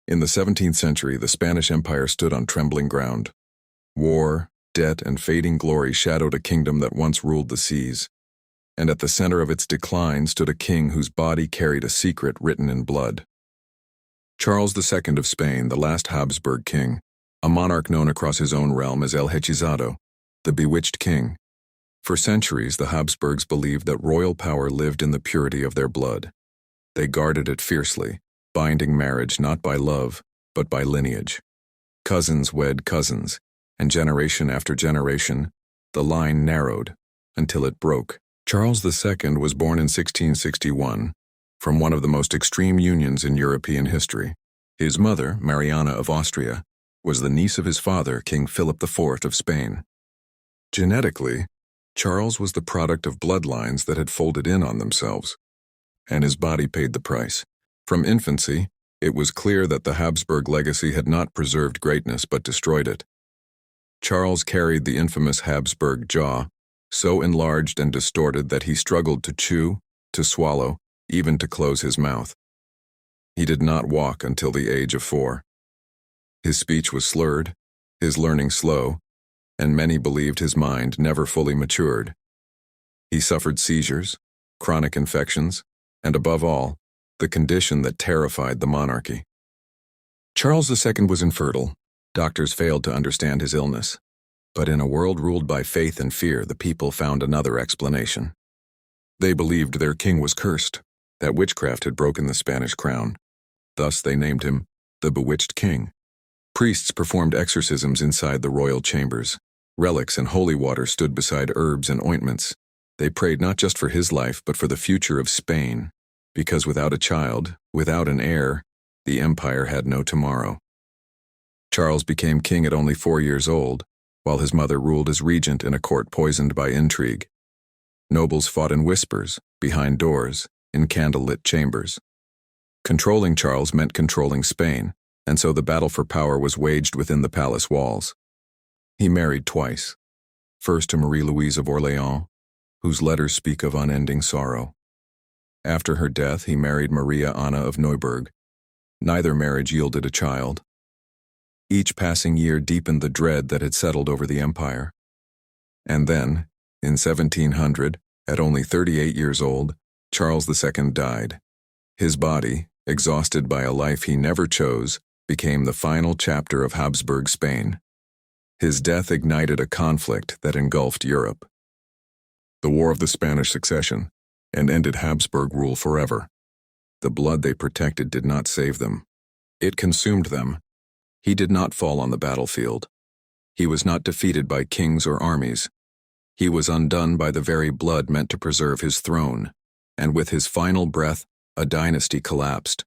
In the 17th century, the Spanish Empire stood on trembling ground. War, debt, and fading glory shadowed a kingdom that once ruled the seas. And at the center of its decline stood a king whose body carried a secret written in blood. Charles II of Spain, the last Habsburg king, a monarch known across his own realm as El Hechizado, the Bewitched King. For centuries, the Habsburgs believed that royal power lived in the purity of their blood. They guarded it fiercely, binding marriage not by love, but by lineage. Cousins wed cousins, and generation after generation, the line narrowed until it broke. Charles II was born in 1661, from one of the most extreme unions in European history. His mother, Mariana of Austria, was the niece of his father, King Philip IV of Spain. Genetically, Charles was the product of bloodlines that had folded in on themselves, and his body paid the price. From infancy, it was clear that the Habsburg legacy had not preserved greatness but destroyed it. Charles carried the infamous Habsburg jaw, so enlarged and distorted that he struggled to chew, to swallow, even to close his mouth. He did not walk until the age of 4. His speech was slurred, his learning slow, and many believed his mind never fully matured. He suffered seizures, chronic infections, and above all, the condition that terrified the monarchy. Charles II was infertile. Doctors failed to understand his illness. But in a world ruled by faith and fear, the people found another explanation. They believed their king was cursed, that witchcraft had broken the Spanish crown. Thus they named him the Bewitched King. Priests performed exorcisms inside the royal chambers. Relics and holy water stood beside herbs and ointments. They prayed not just for his life, but for the future of Spain, because without a child, without an heir, the empire had no tomorrow. Charles became king at only 4 years old, while his mother ruled as regent in a court poisoned by intrigue. Nobles fought in whispers, behind doors, in candlelit chambers. Controlling Charles meant controlling Spain, and so the battle for power was waged within the palace walls. He married twice, first to Marie-Louise of Orléans, whose letters speak of unending sorrow. After her death, he married Maria Anna of Neuburg. Neither marriage yielded a child. Each passing year deepened the dread that had settled over the empire. And then, in 1700, at only 38 years old, Charles II died. His body, exhausted by a life he never chose, became the final chapter of Habsburg Spain. His death ignited a conflict that engulfed Europe. The War of the Spanish Succession, and ended Habsburg rule forever. The blood they protected did not save them. It consumed them. He did not fall on the battlefield. He was not defeated by kings or armies. He was undone by the very blood meant to preserve his throne, and with his final breath, a dynasty collapsed,